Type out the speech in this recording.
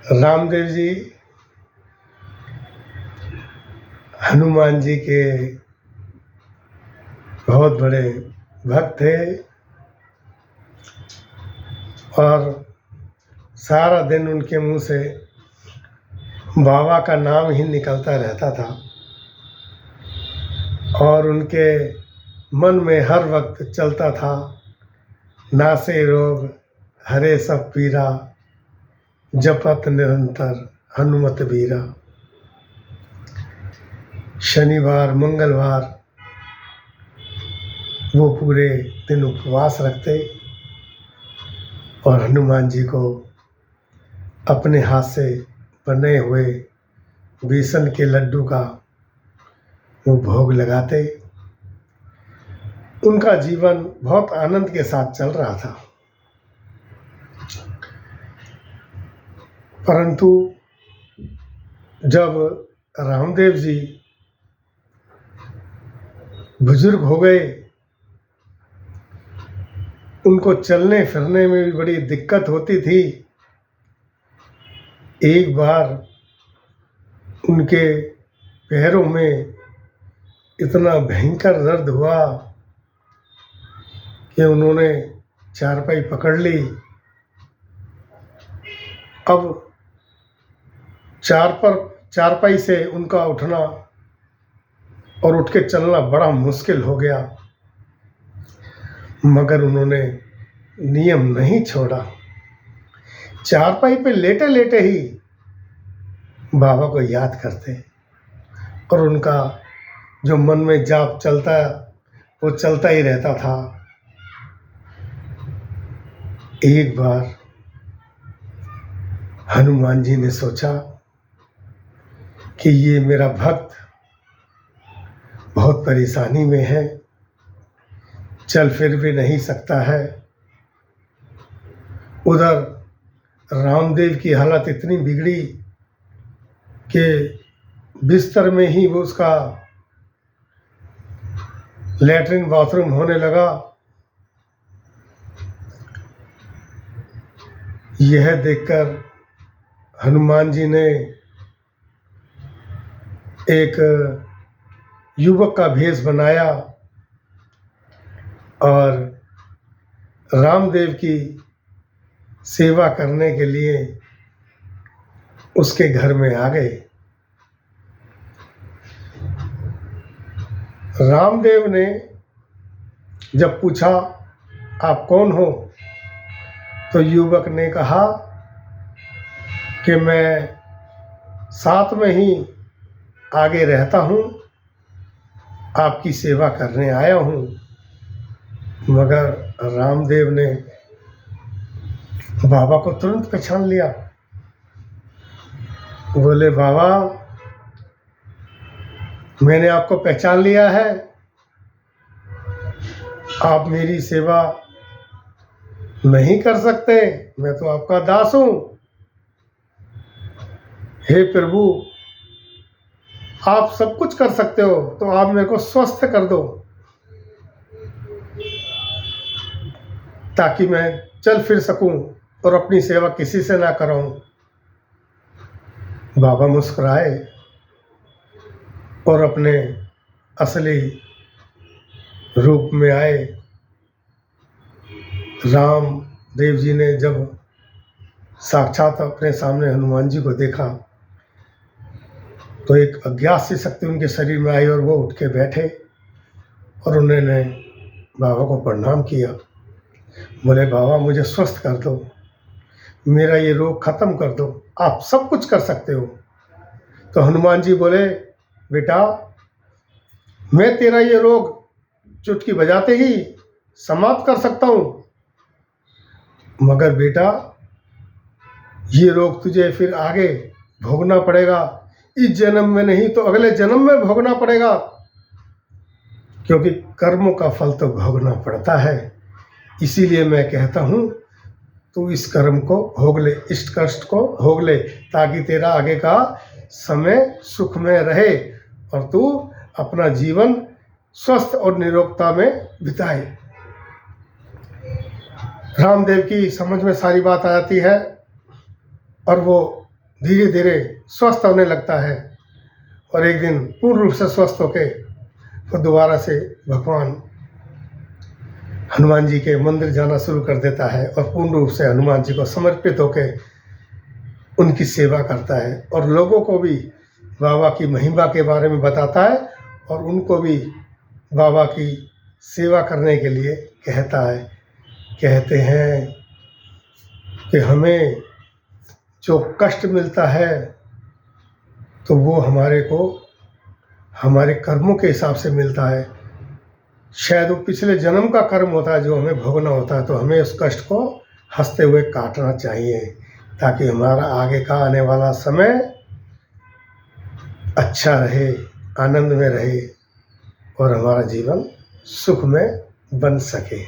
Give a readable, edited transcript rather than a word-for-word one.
रामदेव जी हनुमान जी के बहुत बड़े भक्त थे और सारा दिन उनके मुंह से बाबा का नाम ही निकलता रहता था और उनके मन में हर वक्त चलता था, नासे रोग हरे सब पीरा, जपत निरंतर हनुमत बीरा। शनिवार मंगलवार वो पूरे दिन उपवास रखते और हनुमान जी को अपने हाथ से बने हुए बेसन के लड्डू का वो भोग लगाते। उनका जीवन बहुत आनंद के साथ चल रहा था, परंतु जब रामदेव जी बुजुर्ग हो गए, उनको चलने फिरने में भी बड़ी दिक्कत होती थी। एक बार उनके पैरों में इतना भयंकर दर्द हुआ कि उन्होंने चारपाई पकड़ ली। अब चारपाई से उनका उठना और उठ के चलना बड़ा मुश्किल हो गया, मगर उन्होंने नियम नहीं छोड़ा। चारपाई पे लेटे लेटे ही बाबा को याद करते और उनका जो मन में जाप चलता वो चलता ही रहता था। एक बार हनुमान जी ने सोचा कि ये मेरा भक्त बहुत परेशानी में है, चल फिर भी नहीं सकता है। उधर रामदेव की हालत इतनी बिगड़ी कि बिस्तर में ही वो उसका लैट्रिन बाथरूम होने लगा। यह देखकर हनुमान जी ने एक युवक का भेष बनाया और रामदेव की सेवा करने के लिए उसके घर में आ गए। रामदेव ने जब पूछा आप कौन हो, तो युवक ने कहा कि मैं साथ में ही आगे रहता हूँ, आपकी सेवा करने आया हूँ। मगर रामदेव ने बाबा को तुरंत पहचान लिया। बोले बाबा, मैंने आपको पहचान लिया है, आप मेरी सेवा नहीं कर सकते, मैं तो आपका दास हूँ। हे प्रभु, आप सब कुछ कर सकते हो, तो आप मेरे को स्वस्थ कर दो ताकि मैं चल फिर सकूं और अपनी सेवा किसी से ना कराऊं। बाबा मुस्कुराए और अपने असली रूप में आए। रामदेव जी ने जब साक्षात अपने सामने हनुमान जी को देखा तो एक अज्ञात सी शक्ति उनके शरीर में आई और वो उठ के बैठे और उन्होंने बाबा को प्रणाम किया। बोले बाबा, मुझे स्वस्थ कर दो, मेरा ये रोग खत्म कर दो, आप सब कुछ कर सकते हो। तो हनुमान जी बोले बेटा, मैं तेरा ये रोग चुटकी बजाते ही समाप्त कर सकता हूँ, मगर बेटा ये रोग तुझे फिर आगे भोगना पड़ेगा, इस जन्म में नहीं तो अगले जन्म में भोगना पड़ेगा, क्योंकि कर्मों का फल तो भोगना पड़ता है। इसीलिए मैं कहता हूँ तू इस कर्म को भोग ले, इस कष्ट को भोग ले, ताकि तेरा आगे का समय सुखमय रहे और तू अपना जीवन स्वस्थ और निरोगता में बिताए। रामदेव की समझ में सारी बात आ जाती है और वो धीरे धीरे स्वस्थ होने लगता है और एक दिन पूर्ण रूप से स्वस्थ होके वो दोबारा से भगवान हनुमान जी के मंदिर जाना शुरू कर देता है और पूर्ण रूप से हनुमान जी को समर्पित होके उनकी सेवा करता है और लोगों को भी बाबा की महिमा के बारे में बताता है और उनको भी बाबा की सेवा करने के लिए कहता है। कहते हैं कि हमें जो कष्ट मिलता है तो वो हमारे को हमारे कर्मों के हिसाब से मिलता है। शायद वो पिछले जन्म का कर्म होता है जो हमें भोगना होता है, तो हमें उस कष्ट को हंसते हुए काटना चाहिए ताकि हमारा आगे का आने वाला समय अच्छा रहे, आनंद में रहे और हमारा जीवन सुख में बन सके।